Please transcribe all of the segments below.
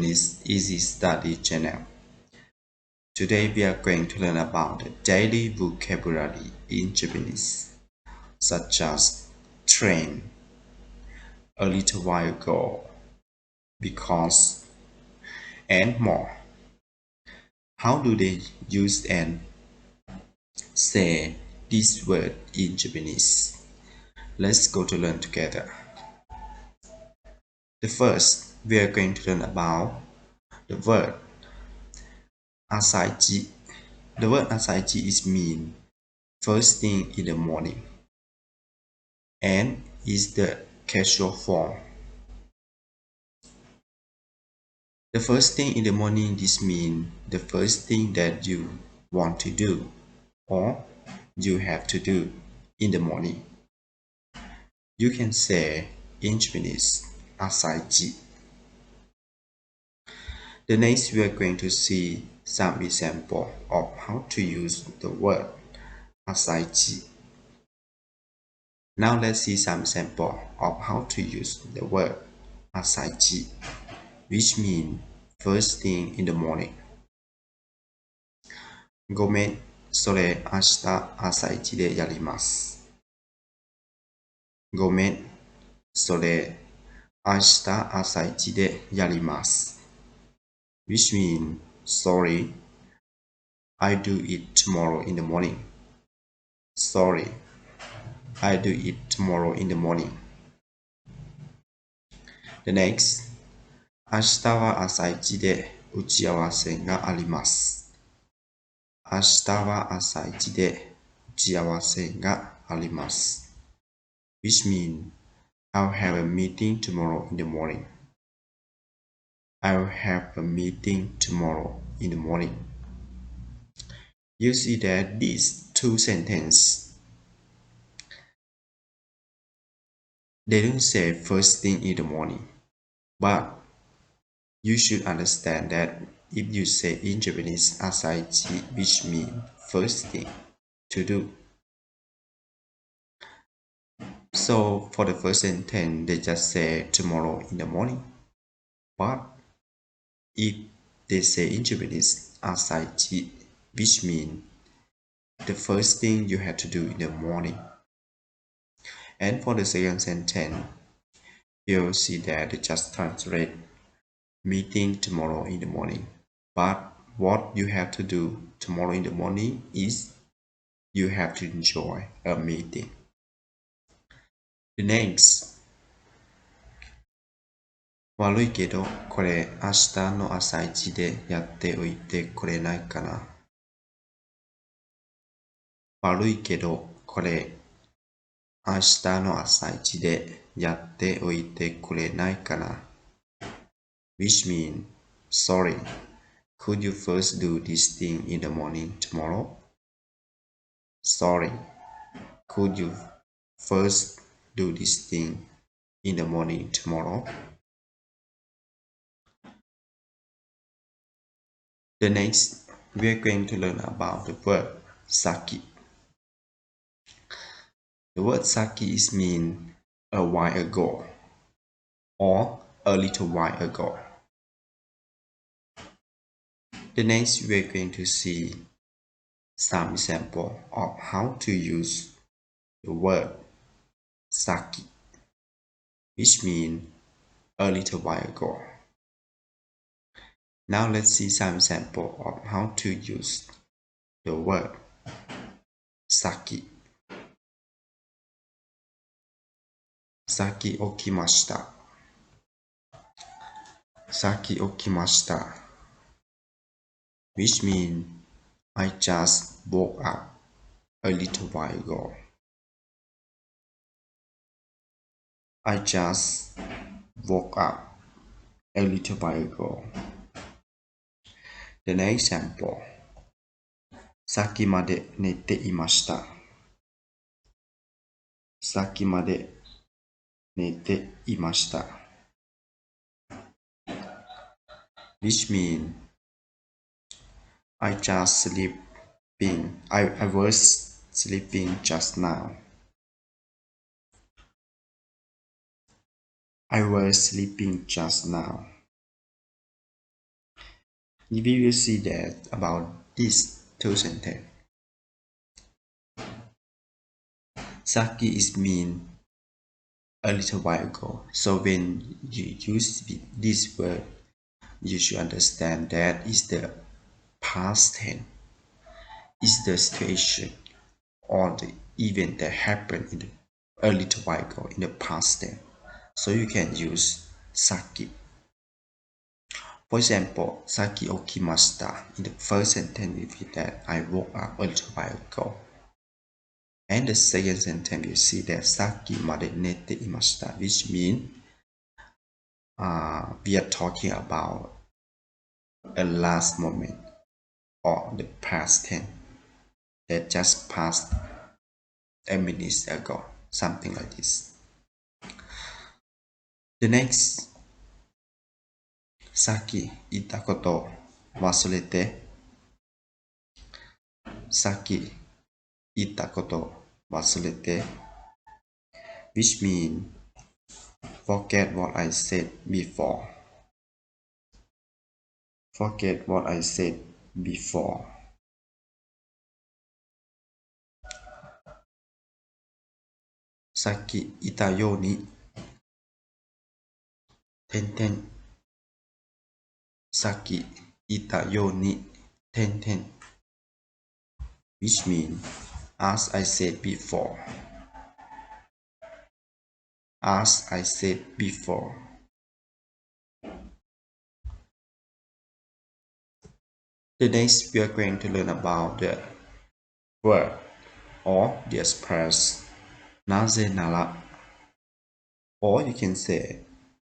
This Easy Study channel. Today we are going to learn about the daily vocabulary in Japanese, such as train, a little while ago, because, and more. How do they use and say this word in Japanese? Let's go to learn together. The first, we are going to learn about the word ASA ICHI. The word ASA ICHI is mean first thing in the morning and is the casual form. The first thing in the morning, this means the first thing that you want to do or you have to do in the morning. You can say in Japanese, ASA ICHI. The next we are going to see some example of how to use the word ASA ICHI. Now let's see some example of how to use the word ASA ICHI, which means first thing in the morning. ごめん、それ明日朝一でやります。ごめん、それ明日朝一でやります。Which means, sorry, I do it tomorrow in the morning. Sorry, I do it tomorrow in the morning. The next, 明日は朝一で打ち合わせがあります。明日は朝一で打ち合わせがあります。Which means, I'll have a meeting tomorrow in the morning. I'll have a meeting tomorrow in the morning. You see that these two sentences, they don't say first thing in the morning, but you should understand that if you say in Japanese ASA ICHI, which means first thing to do. So for the first sentence, they just say tomorrow in the morning. But if they say in Japanese ASA ICHI, which means the first thing you have to do in the morning. And for the second sentence, you'll see that they just translate meeting tomorrow in the morning. But what you have to do tomorrow in the morning is you have to enjoy a meeting. The next, 悪いけどこれ明日の朝一でやっておいてくれないかな。悪いけどこれ明日の朝一でやっておいてくれないかな。Which means, sorry, could you first do this thing in the morning tomorrow? Sorry, could you first do this thing in the morning tomorrow? The next, we are going to learn about the word Saki. The word Saki is mean a while ago or a little while ago. The next, we are going to see some example of how to use the word Saki, which means a little while ago. Now let's see some example of how to use the word Saki. Saki okimashita. Saki okimashita, which means I just woke up a little while ago. I just woke up a little while ago. The next example, さっきまで寝ていました。さっきまで寝ていました。Which means I was sleeping just now. I was sleeping just now. We will see that about these two sentences. Saki is mean a little while ago. So when you use this word, you should understand that is the past tense, is the situation or the event that happened in a little while ago in the past tense. So you can use Saki. For example, Saki okimashita. In the first sentence, we feel that I woke up a little while ago. And the second sentence, you see that Saki made nete imashita, which means we are talking about a last moment or the past tense that just passed a minute ago, something like this. The next, Saki itakoto wasurete. Saki itakoto wasurete, which means forget what I said before. Forget what I said before. Saki itayo ni tenten. Saki itayo ni tenten, which means as I said before. As I said before. The next we are going to learn about the word or the express nazenara, or you can say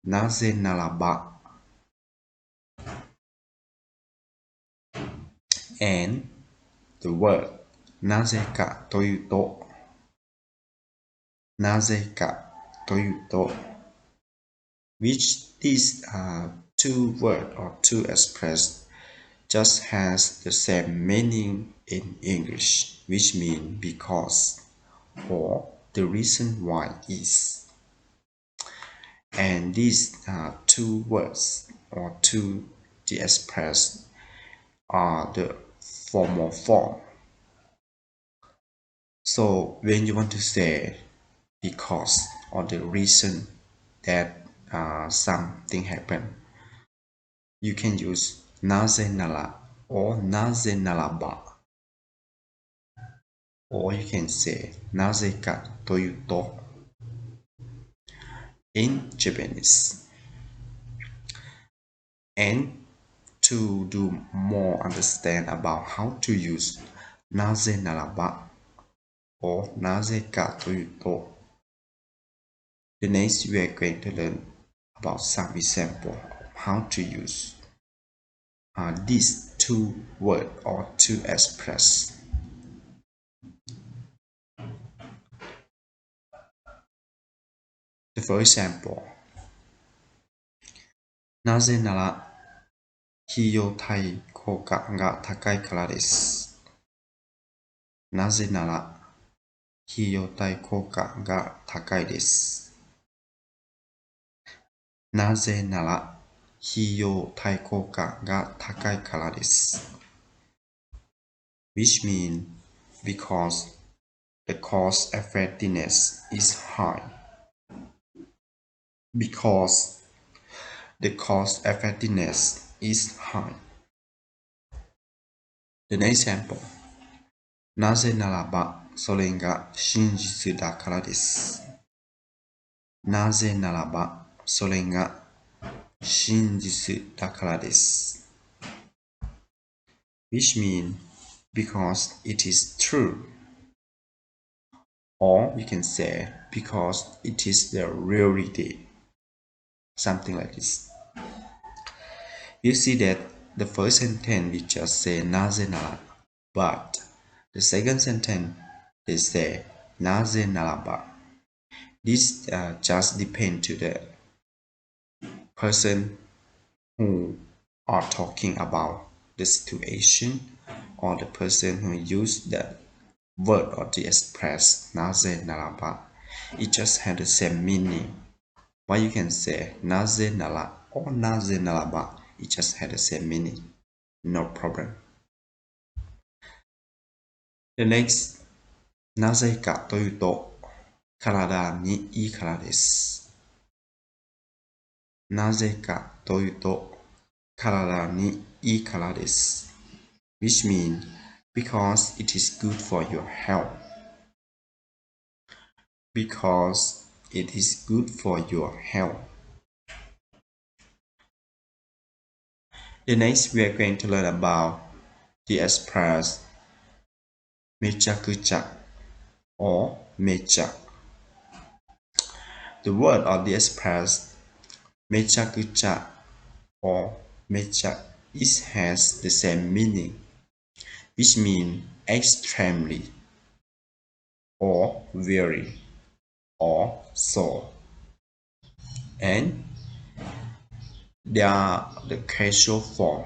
nazenaraba, and the word nazeka toyu to. Nazeka toyu to, which these two words or two express just has the same meaning in English, which means because or the reason why is. And these two words or two the express are the formal form. So when you want to say because or the reason that something happened, you can use nazenara or nazenaraba, or you can say nazeka toyu to in Japanese. And to do more understand about how to use nazenaraba or nazeka toyu to, the next we are going to learn about some example of how to use these two words or two express. For example, なぜなら費用対効果が高いからです。なぜなら費用対効果が高いです。なぜなら費用対効果が高いからです。which means because the cost effectiveness is high. Because the cost effectiveness is high. The next example. なぜならばそれが真実だからです。なぜならばそれが真実だからです。which means because it is true. Or you can say because it is the reality. Something like this. You see that the first sentence we just say naze nara, but the second sentence they say naze naraba. This just depends to the person who are talking about the situation or the person who used the word or the express naze naraba. It just had the same meaning. But you can say naze nara or naze naraba. It just had the same meaning. no problem. The next, なぜかというと、体にいいからです。なぜかというと、体にいいからです。which means because it is good for your health. Because it is good for your health. The next we are going to learn about the express MECHAKUCHA or mecha. The word of the express MECHAKUCHA or mecha has the same meaning, which means extremely or very or so, and they are the casual form.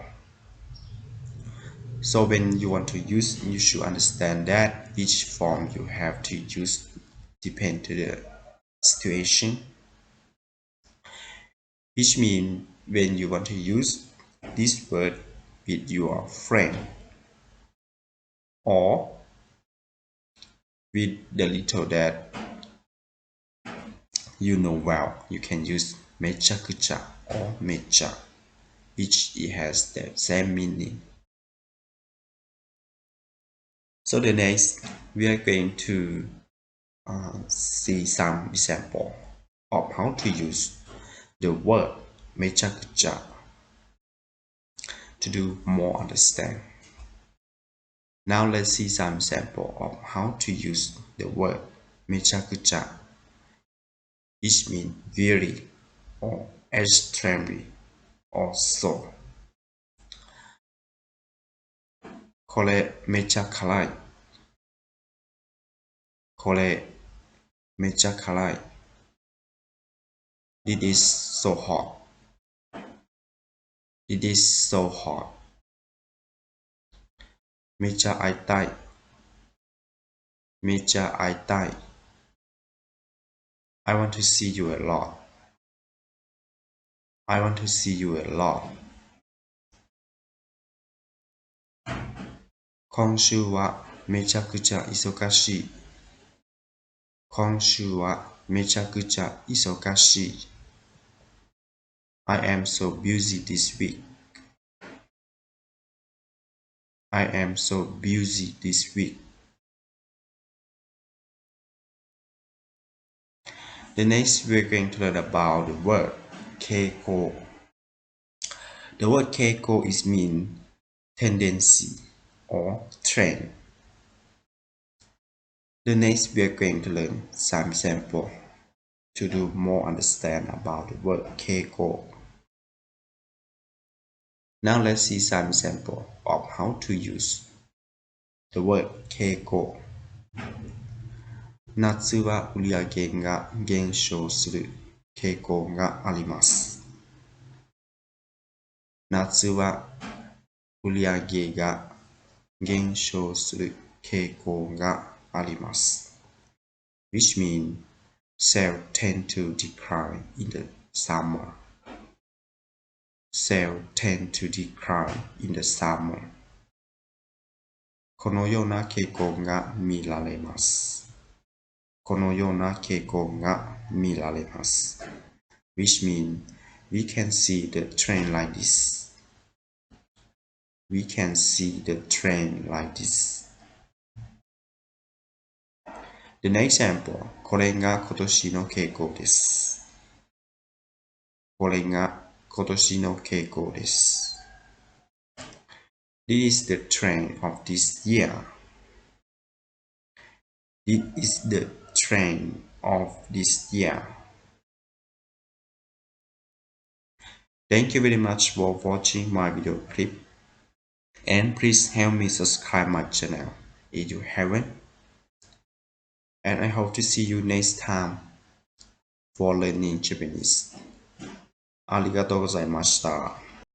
So when you want to use, you should understand that each form you have to use depend to the situation. Which means when you want to use this word with your friend or with the little that you know well, you can use mechakucha or mecha, which it has the same meaning. So the next, we are going to see some example of how to use the word mechakucha to do more understand. Now let's see some example of how to use the word mechakucha, which means very or extremely or so. これめちゃ辛い。これめちゃ辛い。It is so hot. It is so hot. めちゃ会いたい。めちゃ会いたい。I want to see you a lot. I want to see you a lot. 今週はめちゃくちゃ忙しい。今週はめちゃくちゃ忙しい。I am so busy this week. I am so busy this week. The next we're going to learn about the word keiko. The word keiko is mean tendency or trend. The next we are going to learn some example to do more understand about the word keiko. Now let's see some example of how to use the word keiko. 夏は売上が減少する傾向があります。夏は売上が減少する傾向があります。which means sales tend to decline in the summer. Sales tend to decline in the summer. このような傾向が見られます。このような傾向が見られます。which means we can see the trend like this. We can see the trend like this. The next example, これが今年の傾向です。これが今年の傾向です。This is the trend of this year. It is the trend of this year. Thank you very much for watching my video clip. And please help me subscribe my channel if you haven't. And I hope to see you next time for learning Japanese. ありがとうございました。